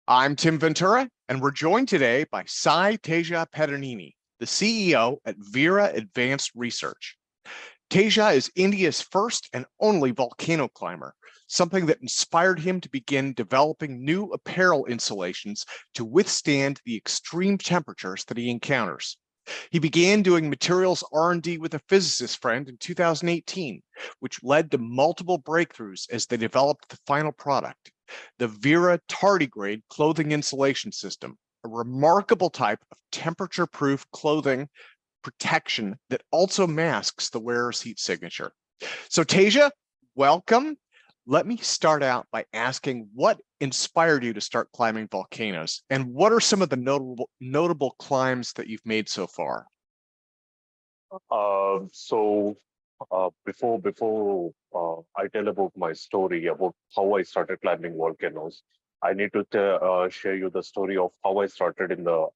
I'm Tim Ventura, and we're joined today by Sai Teja Peddineni, the CEO at Veera Advanced Research. Teja is India's first and only volcano climber, something that inspired him to begin developing new apparel insulations to withstand the extreme temperatures that he encounters. He began doing materials R&D with a physicist friend in 2018, which led to multiple breakthroughs as they developed the final product, the Veera Tardigrade clothing insulation system, a remarkable type of temperature-proof clothing protection that also masks the wearer's heat signature. So Teja, welcome. Let me start out by asking what inspired you to start climbing volcanoes, and what are some of the notable climbs that you've made so far? Before I tell about my story about how I started climbing volcanoes, I need to share you the story of how I started in the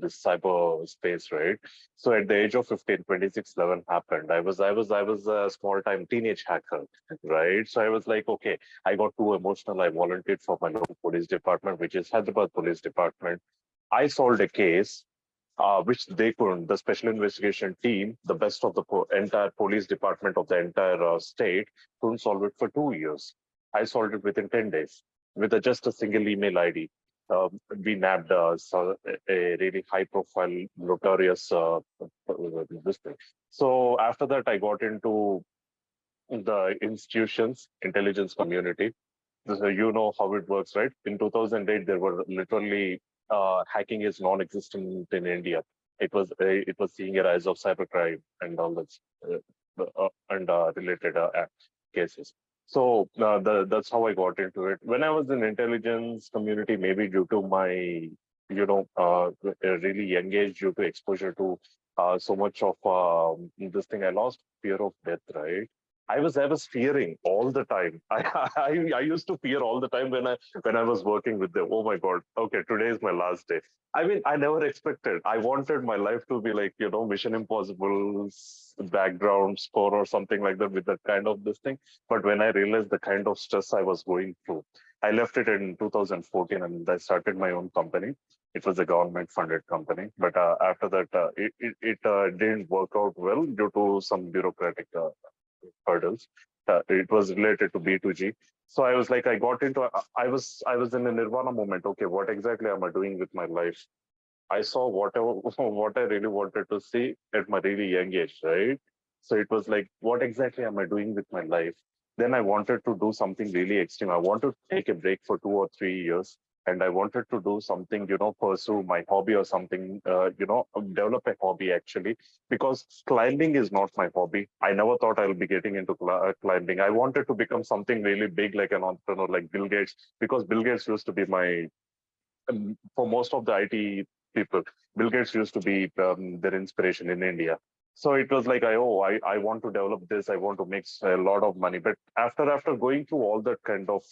this cyber space, right? So at the age of 15, 2011 happened. I was a small time teenage hacker, right? So I was like, okay, I got too emotional. I volunteered for my local police department, which is Hyderabad Police Department. I solved a case which they couldn't. The special investigation team, the best of the entire police department of the entire state, couldn't solve it for 2 years. I solved it within 10 days with just a single email ID. We nabbed a really high-profile, notorious this thing. So after that, I got into the institutions, intelligence community. So you know how it works, right? In 2008, there were literally hacking is non-existent in India. It was seeing a rise of cybercrime and all that related cases. So that's how I got into it. When I was in intelligence community, maybe due to my really young age, due to exposure to so much of this thing, I lost fear of death, right? I was fearing all the time. I used to fear all the time when I was working with them. Oh my God! Okay, today is my last day. I mean, I never expected. I wanted my life to be like Mission Impossible background score or something like that with that kind of this thing. But when I realized the kind of stress I was going through, I left it in 2014 and I started my own company. It was a government-funded company, but after that, it didn't work out well due to some bureaucratic hurdles. It was related to B2G. So I was like, I was in a nirvana moment. Okay, what exactly am I doing with my life? I saw whatever what I really wanted to see at my really young age, right? So it was like, what exactly am I doing with my life? Then I wanted to do something really extreme. I wanted to take a break for 2 or 3 years, and I wanted to do something, pursue my hobby or something, develop a hobby actually, because climbing is not my hobby. I never thought I'll be getting into climbing. I wanted to become something really big, like an entrepreneur, like Bill Gates, because Bill Gates used to be my for most of the IT people, Bill Gates used to be their inspiration in India. So it was like, I want to develop this. I want to make a lot of money. But after going through all that kind of,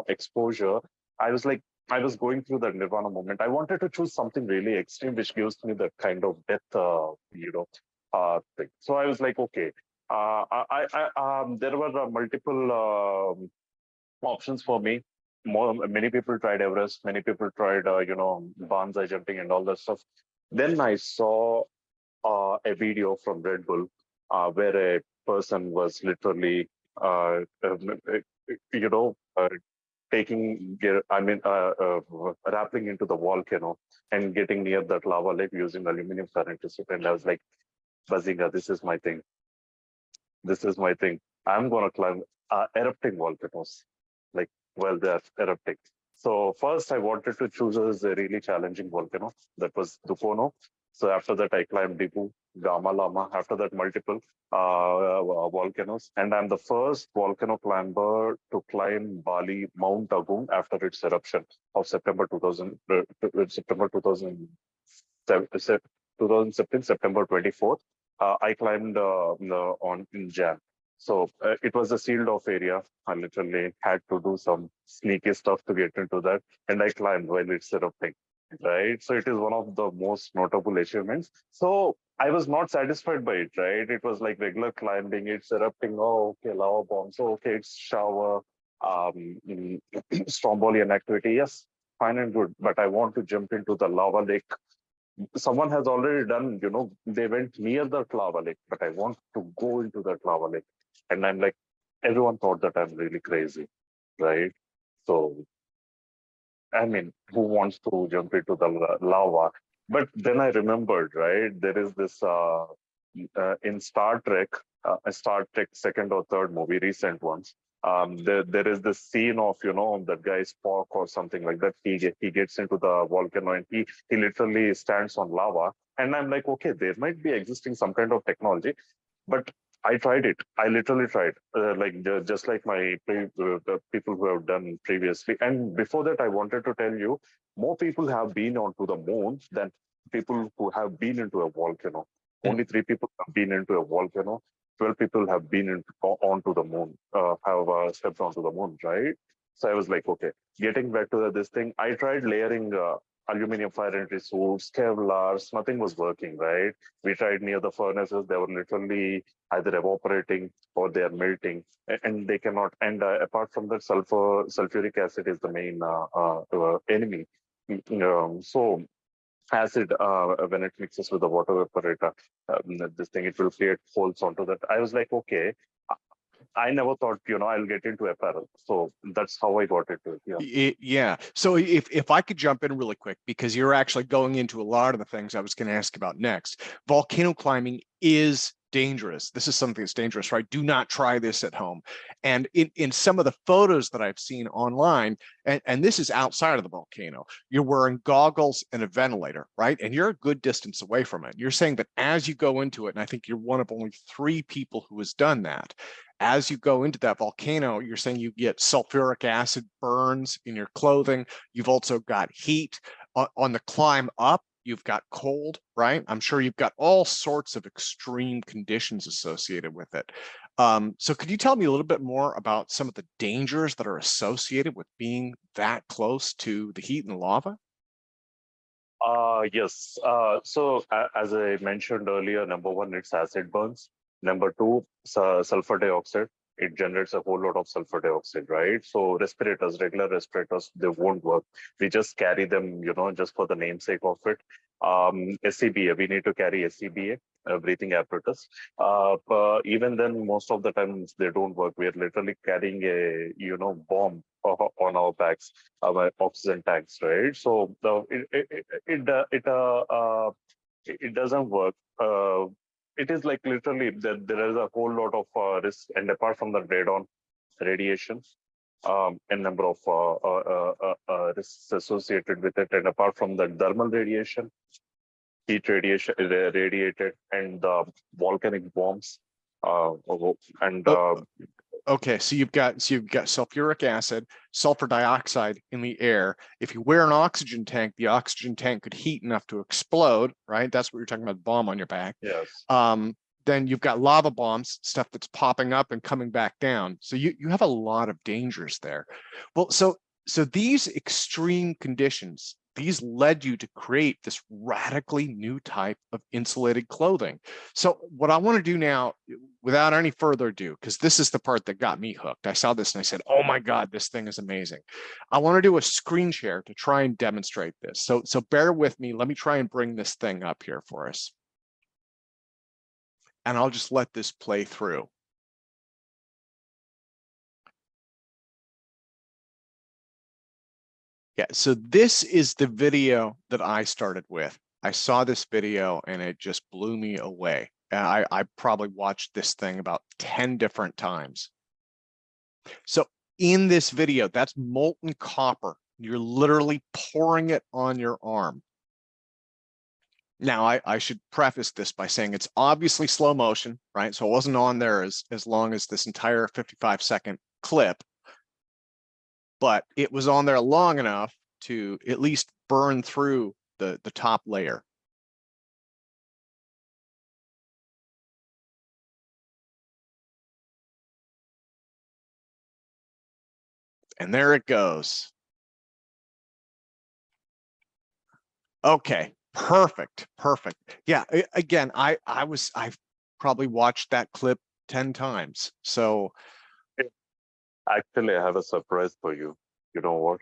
exposure, I was like, I was going through that nirvana moment. I wanted to choose something really extreme, which gives me that kind of death, thing. So I was like, okay. There were multiple options for me. Many people tried Everest. Many people tried, bonsai jumping and all that stuff. Then I saw a video from Red Bull where a person was literally, you know, uh, rappelling into the volcano and getting near that lava lake using aluminum current to sit. And I was like, Bazinga, this is my thing. This is my thing. I'm going to climb erupting volcanoes. Like, well, they're erupting. So first I wanted to choose as a really challenging volcano. That was Dukono. So after that, I climbed Dipu, Gama Lama. After that, multiple volcanoes. And I'm the first volcano climber to climb Bali, Mount Agung after its eruption of September 2000, September 2017, September 24th. I climbed on in Jan. So it was a sealed off area. I literally had to do some sneaky stuff to get into that. And I climbed while it's erupting, right? So it is one of the most notable achievements. So I was not satisfied by it, right? It was like regular climbing, it's erupting. Oh, okay, lava bomb. So, okay, it's shower, Strombolian activity. Yes, fine and good, but I want to jump into the lava lake. Someone has already done, they went near that lava lake, but I want to go into that lava lake. And I'm like, everyone thought that I'm really crazy, right? So, I mean, who wants to jump into the lava? But then I remembered, right? There is this in Star Trek second or third movie, recent ones. There is this scene of that guy Spock or something like that. He gets into the volcano and he literally stands on lava. And I'm like, okay, there might be existing some kind of technology, but I tried it. I literally tried, just like the people who have done previously. And before that, I wanted to tell you, more people have been onto the moon than people who have been into a volcano. Mm. Only 3 people have been into a volcano. 12 people have been onto the moon, have stepped onto the moon, right? So I was like, okay, getting back to this thing, I tried layering aluminum fire entry suits, Kevlars, nothing was working, right? We tried near the furnaces, they were literally either evaporating or they are melting, and they cannot. And apart from that, sulfuric acid is the main enemy. So acid, when it mixes with the water evaporator, this thing, it will create holes onto that. I was like, okay, I never thought, I'll get into apparel. So that's how I got into it. Yeah. So if I could jump in really quick, because you're actually going into a lot of the things I was going to ask about next. Volcano climbing is dangerous. This is something that's dangerous, right? Do not try this at home. And in some of the photos that I've seen online, and this is outside of the volcano, you're wearing goggles and a ventilator, right? And you're a good distance away from it. You're saying that as you go into it, and I think you're one of only 3 people who has done that, as you go into that volcano, you're saying you get sulfuric acid burns in your clothing. You've also got heat on the climb up. You've got cold, right? I'm sure you've got all sorts of extreme conditions associated with it. So could you tell me a little bit more about some of the dangers that are associated with being that close to the heat and the lava? Yes. So as I mentioned earlier, number one, it's acid burns. Number two, sulfur dioxide. It generates a whole lot of sulfur dioxide, right? So regular respirators, they won't work. We just carry them, just for the namesake of it. SCBA, we need to carry SCBA, breathing apparatus. But even then, most of the times they don't work. We are literally carrying a, bomb on our backs, our oxygen tanks, right? So it doesn't work. It is like literally there is a whole lot of risk, and apart from the radon radiation, a number of risks associated with it, and apart from the thermal radiation, heat radiation radiated, and volcanic bombs, and Oh, okay, so you've got sulfuric acid, sulfur dioxide in the air. If you wear an oxygen tank, the oxygen tank could heat enough to explode, right? That's what you're talking about, bomb on your back. yes. Then you've got lava bombs, stuff that's popping up and coming back down. So you have a lot of dangers there. Well, so these extreme conditions, these led you to create this radically new type of insulated clothing. So what I want to do now, without any further ado, because this is the part that got me hooked. I saw this and I said, oh my God, this thing is amazing. I want to do a screen share to try and demonstrate this. So bear with me. Let me try and bring this thing up here for us. And I'll just let this play through. Yeah, so this is the video that I started with. I saw this video and it just blew me away. I probably watched this thing about 10 different times. So in this video, that's molten copper. You're literally pouring it on your arm. Now, I should preface this by saying it's obviously slow motion, right? So it wasn't on there as long as this entire 55-second clip, but it was on there long enough to at least burn through the top layer. And there it goes. Okay, perfect. Yeah, again, I've probably watched that clip 10 times. So Actually, I have a surprise for you. You know what?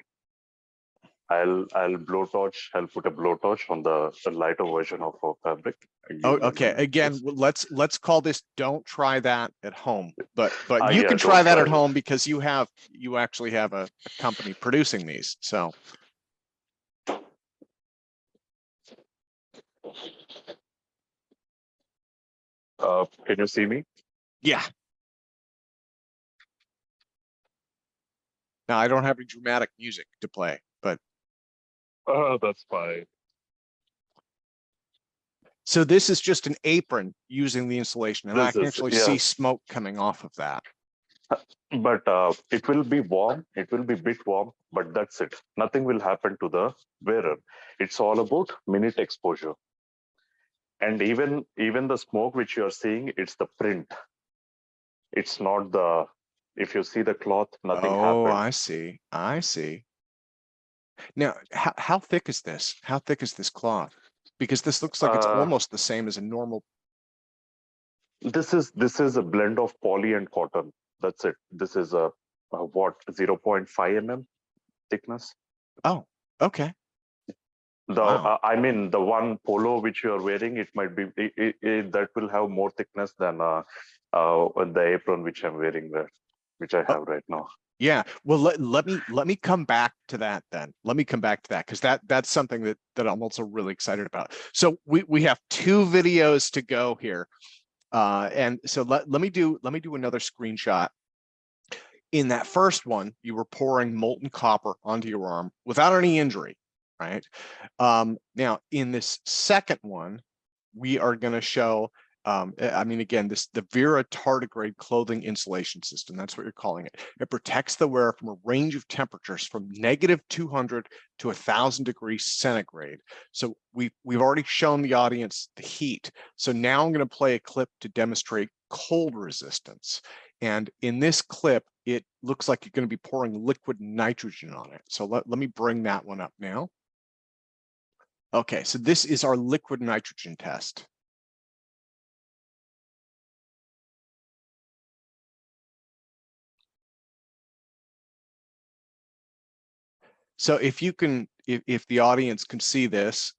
I'll blowtorch. I'll put a blowtorch on the lighter version of our fabric. Oh, okay. Again, let's call this. Don't try that at home, but you yeah, can try that at it. home because you actually have a company producing these. So can you see me? yeah. Now I don't have any dramatic music to play, but That's fine. so this is just an apron using the insulation, and I can actually see smoke coming off of that. But it will be warm. It will be a bit warm, but that's it. Nothing will happen to the wearer. It's all about minute exposure. And even the smoke which you are seeing, it's the print. It's not the. If you see the cloth, nothing happened. I see. I see. Now, how thick is this? How thick is this cloth? Because this looks like it's almost the same as a normal. This is a blend of poly and cotton. That's it. This is a what 0.5 mm thickness. Oh, okay. The I mean the one polo which you are wearing, it might be that will have more thickness than the apron which I'm wearing there, which I have right now. Yeah, well, let me come back to that then. Let me come back to that because that's something that I'm also really excited about. So we have 2 videos to go here, and so let me do another screenshot. In that first one, you were pouring molten copper onto your arm without any injury, right? Now in this second one, we are going to show. I mean, again, the Veera Tardigrade clothing insulation system, that's what you're calling it. It protects the wearer from a range of temperatures from -200 to 1,000 degrees centigrade. So we've already shown the audience the heat. So now I'm going to play a clip to demonstrate cold resistance. And in this clip, it looks like you're going to be pouring liquid nitrogen on it. So let me bring that one up now. Okay, so this is our liquid nitrogen test. So if you can, if the audience can see this,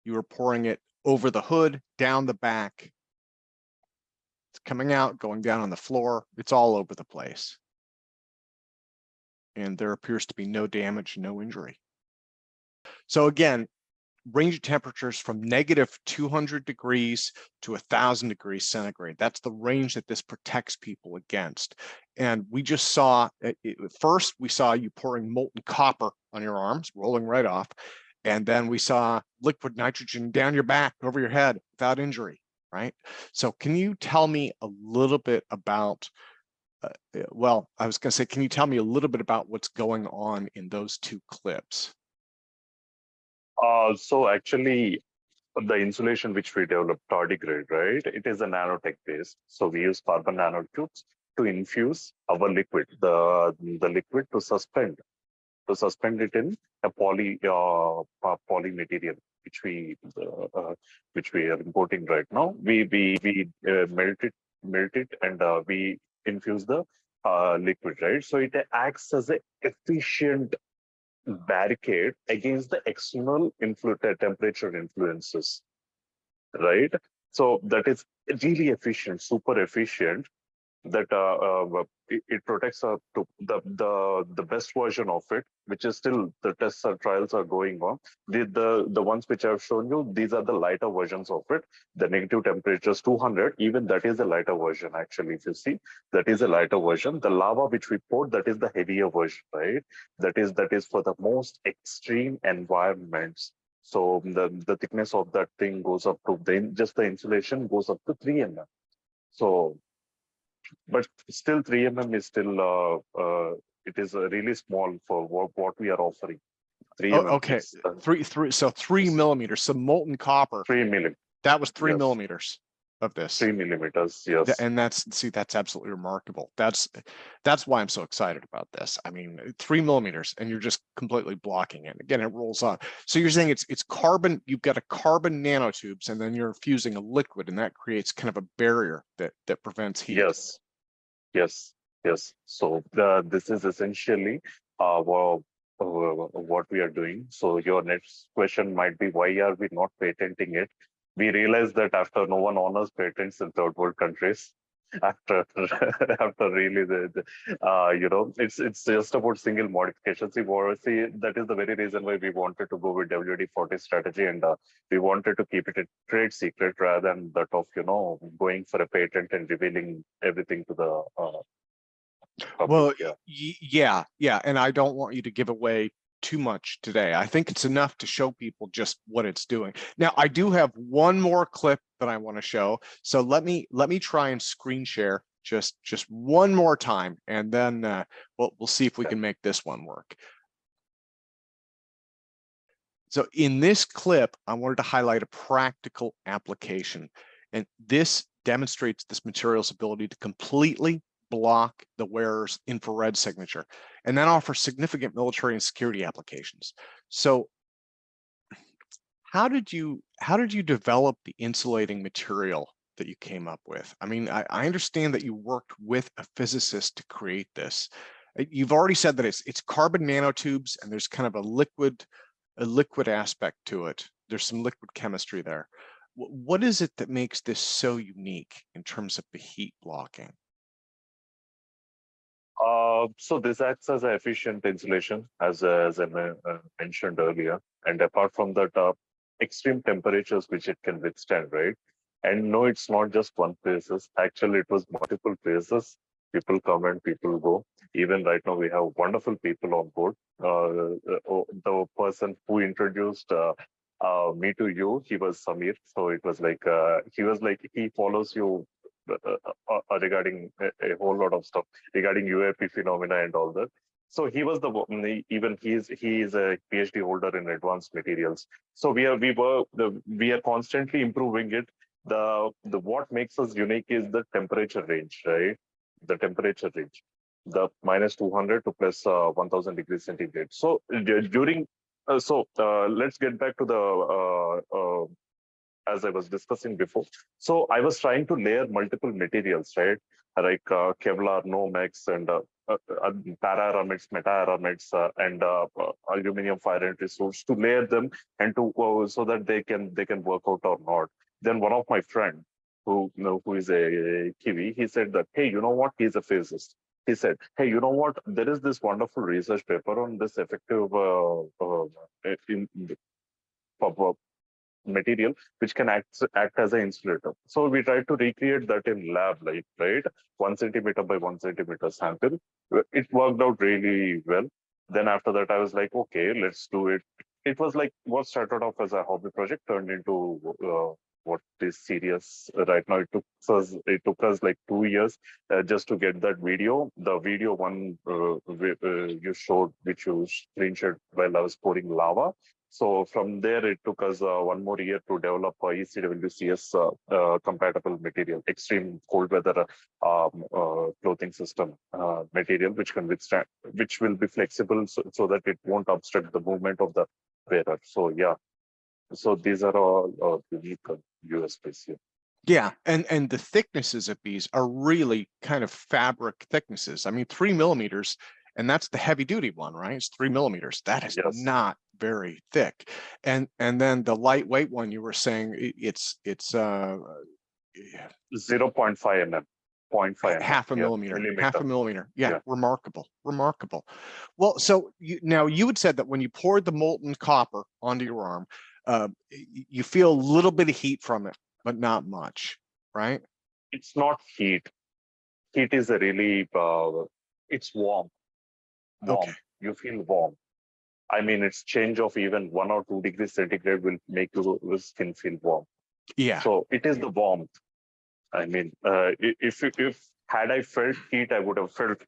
you are pouring it over the hood, down the back. It's coming out, going down on the floor. It's all over the place. And there appears to be no damage, no injury. So again, range of temperatures from -200 degrees to 1,000 degrees centigrade. That's the range that this protects people against. And we just saw, first we saw you pouring molten copper on your arms, rolling right off. And then we saw liquid nitrogen down your back, over your head, without injury, right? So can you tell me a little bit about, well, I was going to say, can you tell me a little bit about what's going on in those 2 clips? So actually, the insulation which we developed, Tardigrade, right? It is a nanotech based. So we use carbon nanotubes to infuse our liquid, the liquid to suspend it in a poly material which we are importing right now. We melt it and we infuse the liquid, right? So it acts as a efficient barricade against the external temperature influences, right? So that is really efficient, super efficient. That it protects to the best version of it, which is still the tests or trials are going on. The ones which I've shown you, these are the lighter versions of it. The negative temperatures 200, even that is a lighter version. Actually, if you see, that is a lighter version. The lava which we poured, that is the heavier version, right? That is for the most extreme environments. So the thickness of that thing goes up to just the insulation goes up to 3 mm. So, but still 3 mm is still it is really small for what we are offering. 3 mm. Okay, is, 3 millimeters. So molten copper. 3 mm. That was 3 millimeters of this. 3 millimeters, yes. And that's absolutely remarkable. That's why I'm so excited about this. I mean, 3 millimeters, and you're just completely blocking it. Again, it rolls on. So you're saying it's carbon. You've got a carbon nanotubes, and then you're infusing a liquid, and that creates kind of a barrier that prevents heat. Yes. So this is essentially what we are doing. So your next question might be, why are we not patenting it? We realize that after no one honors patents in third world countries, after after really it's just about single modifications. See, that is the very reason why we wanted to go with WD-40 strategy, and we wanted to keep it a trade secret rather than that of going for a patent and revealing everything to the public. Well, Yeah. yeah. And I don't want you to give away too much today. I think it's enough to show people just what it's doing. Now, I do have one more clip that I want to show. So let me try and screen share just one more time, and then we'll see if we can make this one work. So in this clip, I wanted to highlight a practical application, and this demonstrates this material's ability to completely block the wearer's infrared signature, and that offers significant military and security applications. So how did you develop the insulating material that you came up with? I mean, I understand that you worked with a physicist to create this. You've already said that it's carbon nanotubes, and there's kind of a liquid aspect to it. There's some liquid chemistry there. What is it that makes this so unique in terms of the heat blocking? So this acts as an efficient insulation, as I mentioned earlier. And apart from that, extreme temperatures which it can withstand, right? And no, it's not just one places. Actually, it was multiple places. People come and people go. Even right now, we have wonderful people on board. The person who introduced me to you, he was Samir. So it was like he follows you regarding a whole lot of stuff regarding UAP phenomena and all that. So he was even he is a PhD holder in advanced materials. So we are constantly improving it. The what makes us unique is the temperature range, right? The temperature range, the minus 200 to plus 1000 degrees centigrade. So during let's get back to the as I was discussing before. So I was trying to layer multiple materials, right? Like Kevlar, Nomex, and para-aramids, meta-aramids, and aluminum fire entry suits to layer them and to so that they can work out or not. Then one of my friend who is a Kiwi, he said that, hey, you know what? He's a physicist. He said, hey, you know what? There is this wonderful research paper on this effective material which can act as an insulator. So we tried to recreate that in lab, like, right, 1 centimeter by 1 centimeter sample. It worked out really well. Then after that, I was like, okay, let's do it. It was like what started off as a hobby project turned into what is serious right now. It took us like 2 years just to get that video. The video one you showed, which you screenshot while I was pouring lava. So from there, it took us 1 more year to develop a ECWCS compatible material, extreme cold weather clothing system material, which can withstand, which will be flexible so that it won't obstruct the movement of the wearer. So yeah, so these are all unique USPs here. Yeah, and the thicknesses of these are really kind of fabric thicknesses. I mean, 3 millimeters, and that's the heavy duty one, right? It's 3 millimeters. That is not very thick. And then the lightweight one, you were saying it's 0.5 mm. 0.5 half a millimeter, half a millimeter. Yeah, remarkable. Well, so now you had said that when you poured the molten copper onto your arm, you feel a little bit of heat from it, but not much, right? It's not heat. Heat is a really it's warm. Okay. You feel warm. I mean, it's change of even 1 or 2 degrees centigrade will make your skin feel warm. Yeah. So it is the warmth. I mean, if had I felt heat, I would have felt,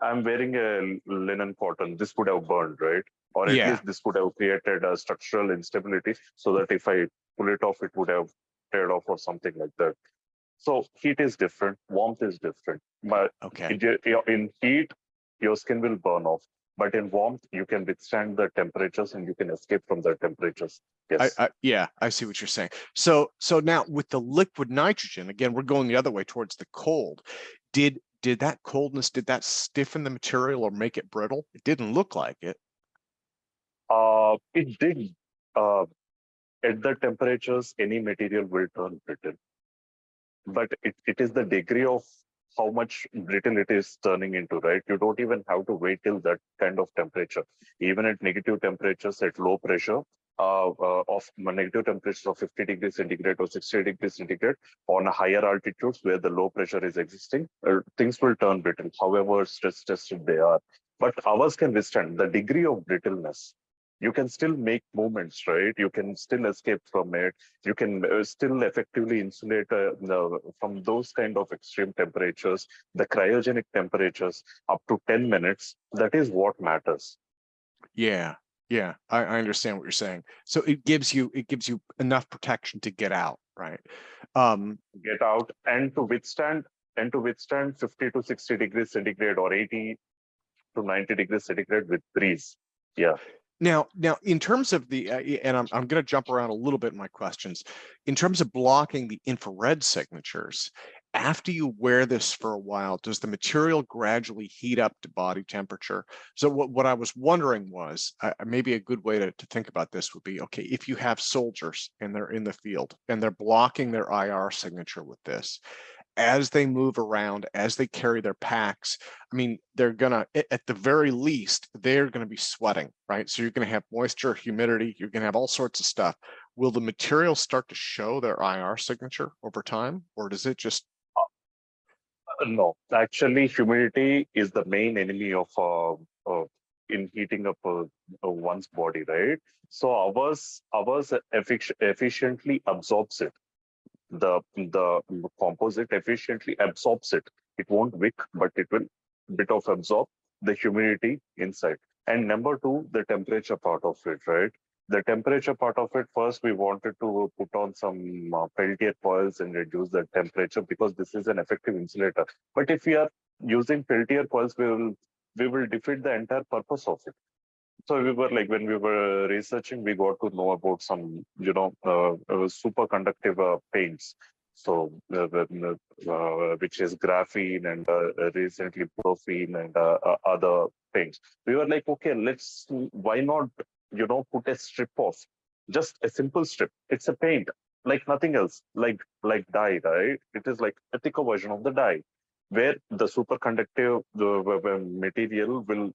I'm wearing a linen cotton. This would have burned, right? Or at least this would have created a structural instability so that if I pull it off, it would have teared off or something like that. So heat is different. Warmth is different. But in heat, your skin will burn off. But in warmth, you can withstand the temperatures and you can escape from the temperatures. Yes. I see what you're saying. So now with the liquid nitrogen, again, we're going the other way towards the cold. Did that coldness, did that stiffen the material or make it brittle? It didn't look like it. It did. Uh, at the temperatures, any material will turn brittle, but it is the degree of how much brittle it is turning into, right? You don't even have to wait till that kind of temperature. Even at negative temperatures, at low pressure, of negative temperatures of 50 degrees centigrade or 60 degrees centigrade on a higher altitudes where the low pressure is existing, things will turn brittle, however stress tested they are. But ours can withstand the degree of brittleness. You can still make movements, right? You can still escape from it. You can still effectively insulate from those kind of extreme temperatures, the cryogenic temperatures up to 10 minutes. That is what matters. Yeah, yeah, I understand what you're saying. So it gives you enough protection to get out, right? Get out and to withstand 50 to 60 degrees centigrade or 80 to 90 degrees centigrade with breeze. Yeah. Now, in terms of the, and I'm going to jump around a little bit in my questions. In terms of blocking the infrared signatures, after you wear this for a while, does the material gradually heat up to body temperature? So what I was wondering was, maybe a good way to think about this would be, okay, if you have soldiers and they're in the field and they're blocking their IR signature with this, as they move around, as they carry their packs, I mean, they're gonna, at the very least, they're gonna be sweating, right? So you're gonna have moisture, humidity, you're gonna have all sorts of stuff. Will the material start to show their IR signature over time, or does it just? No, actually, humidity is the main enemy of in heating up one's body, right? So ours efficiently absorbs it. The composite efficiently absorbs it. It won't wick, but it will bit of absorb the humidity inside. And number two, the temperature part of it, right? The temperature part of it, first we wanted to put on some Peltier coils and reduce the temperature because this is an effective insulator. But if we are using Peltier coils, we will defeat the entire purpose of it. So we were like, when we were researching, we got to know about some, superconductive paints. So, which is graphene and recently profene and other paints. We were like, okay, why not, put a strip of just a simple strip. It's a paint, like nothing else, like dye, right? It is like a thicker version of the dye, where the superconductive material will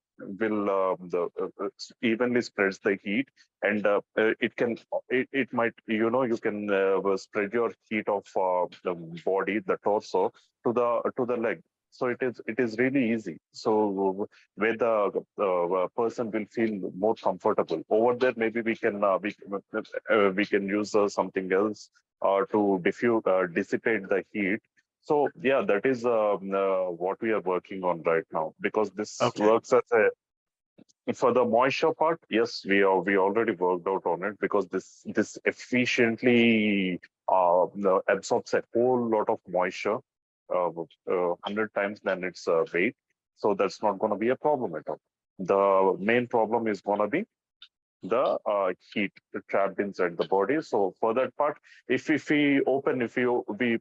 evenly spreads the heat, and it might, you can spread your heat of the body, the torso, to the leg. So it is really easy. So where the person will feel more comfortable over there, maybe we can use something else to dissipate the heat. So yeah, that is what we are working on right now, because this Okay. works as a, for the moisture part. Yes, we already worked out on it, because this efficiently absorbs a whole lot of moisture, 100 times than its weight. So that's not going to be a problem at all. The main problem is going to be the heat trapped inside the body. So for that part, if we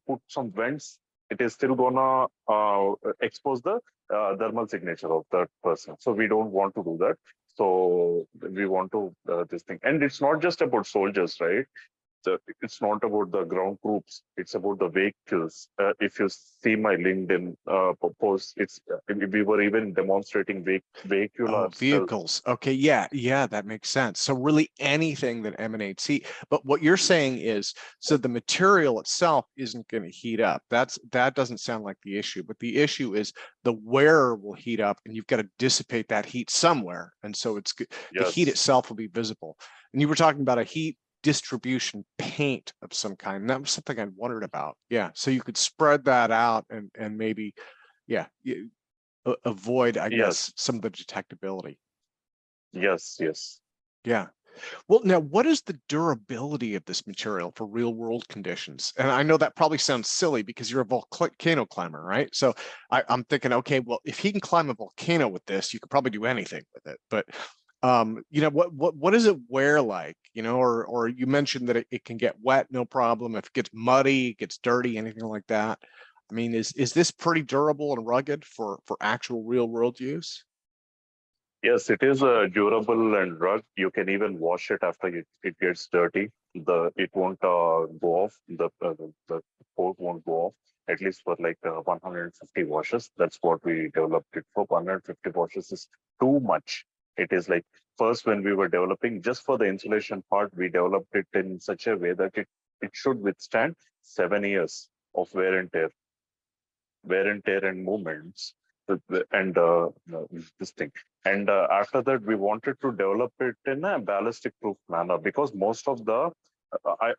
put some vents, it is still gonna expose the thermal signature of that person. So we don't want to do that. So we want to this thing, and it's not just about soldiers, right? It's not about the ground troops. It's about the vehicles. If you see my LinkedIn post, we were even demonstrating vehicular stealth. Vehicles. Okay, yeah, that makes sense. So really anything that emanates heat. But what you're saying is, so the material itself isn't going to heat up. That doesn't sound like the issue. But the issue is the wearer will heat up, and you've got to dissipate that heat somewhere. And so the heat Yes. itself will be visible. And you were talking about a heat distribution paint of some kind. That was something I wondered about. Yeah, so you could spread that out and maybe, yeah, avoid, I Yes. guess, some of the detectability. Yes. Yes. Yeah. Well, now, what is the durability of this material for real world conditions? And I know that probably sounds silly because you're a volcano climber, right? So I'm thinking, okay, well, if he can climb a volcano with this, you could probably do anything with it. But what does it wear like? Or you mentioned that it can get wet, no problem. If it gets muddy, it gets dirty, anything like that. I mean, is this pretty durable and rugged for actual real world use? Yes, it is durable and rugged. You can even wash it after it gets dirty. It won't go off. The coat won't go off. At least for like 150 washes. That's what we developed it for. 150 washes is too much. It is like first when we were developing just for the insulation part, we developed it in such a way that it should withstand 7 years of wear and tear and movements and this thing. And after that, we wanted to develop it in a ballistic proof manner because most of the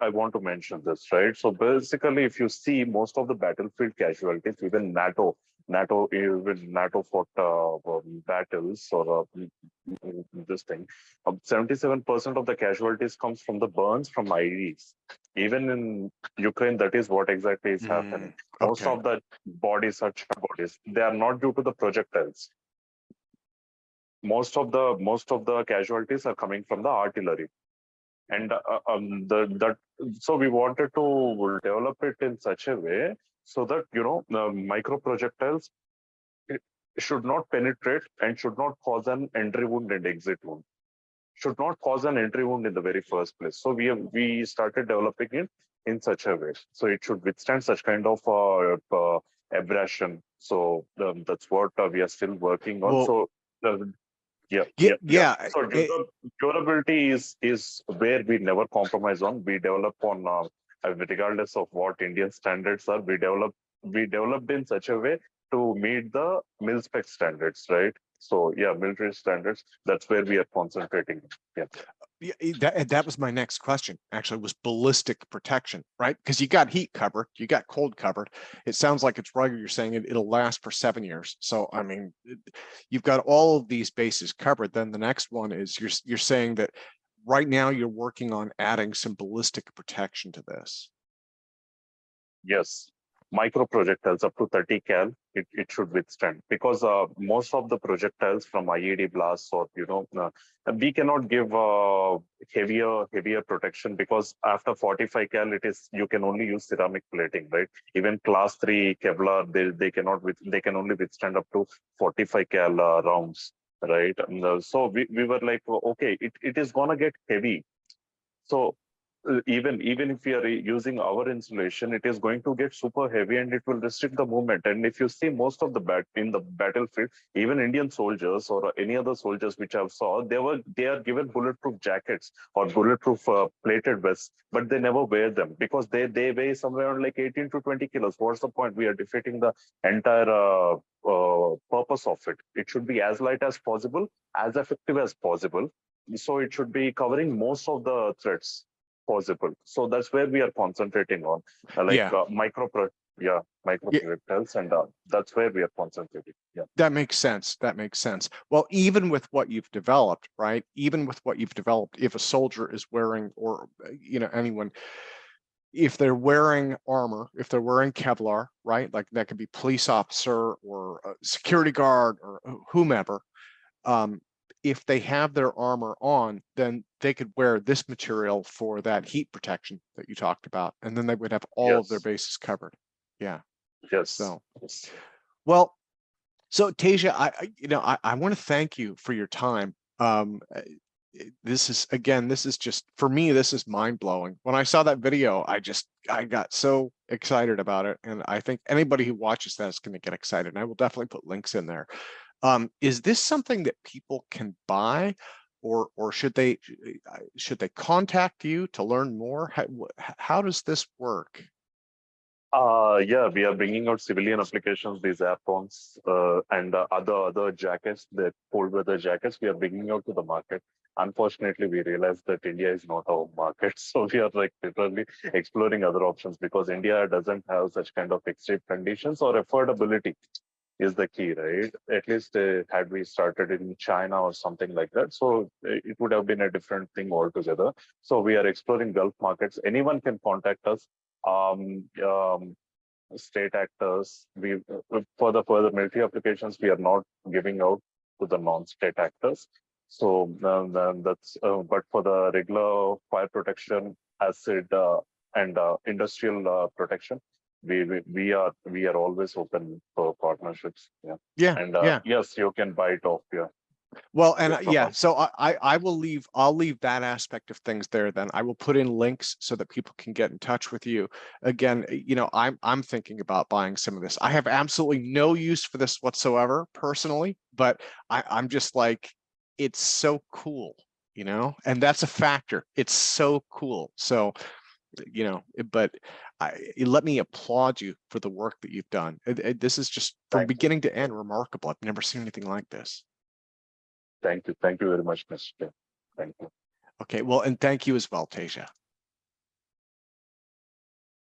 I want to mention this, right? So basically, if you see most of the battlefield casualties, even even NATO fought battles or this thing. 77% of the casualties comes from the burns from IEDs. Even in Ukraine, that is what exactly is happening. Most Okay. of the bodies are charred bodies. They are not due to the projectiles. Most of the casualties are coming from the artillery, and so we wanted to develop it in such a way so that the micro projectiles should not penetrate and should not cause an entry wound and exit wound. Should not cause an entry wound in the very first place. So we started developing it in such a way. So it should withstand such kind of abrasion. So that's what we are still working on. Well, So uh, yeah, yeah, yeah, yeah. yeah. So durability is where we never compromise on. We develop on regardless of what Indian standards are. We developed in such a way to meet the mil spec standards, right? So yeah, military standards. That's where we are concentrating. Yeah. That was my next question, actually, was ballistic protection, right? Because you got heat covered, you got cold covered. It sounds like it's rugged. You're saying it'll last for 7 years. So, I mean, you've got all of these bases covered. Then the next one is you're saying that right now you're working on adding some ballistic protection to this. Yes. Micro projectiles up to 30 cal, it should withstand because most of the projectiles from IED blasts or we cannot give heavier protection because after 45 cal you can only use ceramic plating, right? Even class 3 Kevlar they can only withstand up to 45 cal rounds, right? So we were like, okay, it is gonna get heavy. So even if we are using our insulation, it is going to get super heavy and it will restrict the movement. And if you see most of the in the battlefield, even Indian soldiers or any other soldiers which I've saw, they are given bulletproof jackets or bulletproof plated vests, but they never wear them because they weigh somewhere around like 18 to 20 kilos. What's the point? We are defeating the entire purpose of it. It should be as light as possible, as effective as possible, so it should be covering most of the threats possible. So that's where we are concentrating on, Yeah. micro Yeah, projectiles, and that's where we are concentrating. Yeah. that makes sense. That makes sense. Well, even with what you've developed, right? Even with what you've developed, if a soldier is wearing, or anyone, if they're wearing armor, if they're wearing Kevlar, right? Like that could be police officer or a security guard or whomever. If they have their armor on, then they could wear this material for that heat protection that you talked about, and then they would have all of their Yes. bases covered. Yeah. Yes. So, Yes. well, so Teja, I want to thank you for your time. This is just, for me, this is mind blowing. When I saw that video, I got so excited about it, and I think anybody who watches that is going to get excited. And I will definitely put links in there. Is this something that people can buy, or should they contact you to learn more? How does this work? Yeah, we are bringing out civilian applications, these airphones and other jackets, the cold weather jackets. We are bringing out to the market. Unfortunately, we realized that India is not our market, so we are like literally exploring other options because India doesn't have such kind of extreme conditions or affordability is the key, right? At least had we started in China or something like that, so it would have been a different thing altogether. So we are exploring Gulf markets. Anyone can contact us. Um, um, State actors. We for the military applications, we are not giving out to the non-state actors. So that's but for the regular fire protection, acid and industrial protection, we are always open for partnerships. Yeah, Yeah, and yeah. yes, you can buy it off. Yeah. Well, and Yes, yeah, Papa. so I'll leave that aspect of things there. Then I will put in links so that people can get in touch with you. Again, I'm thinking about buying some of this. I have absolutely no use for this whatsoever personally, but I'm just like, it's so cool, and that's a factor. It's so cool. So, but let me applaud you for the work that you've done. This is just from Thank you. beginning to end remarkable. I've never seen anything like this. Thank you. Thank you very much, Mr. Thank you. Okay, well, and thank you as well, Teja.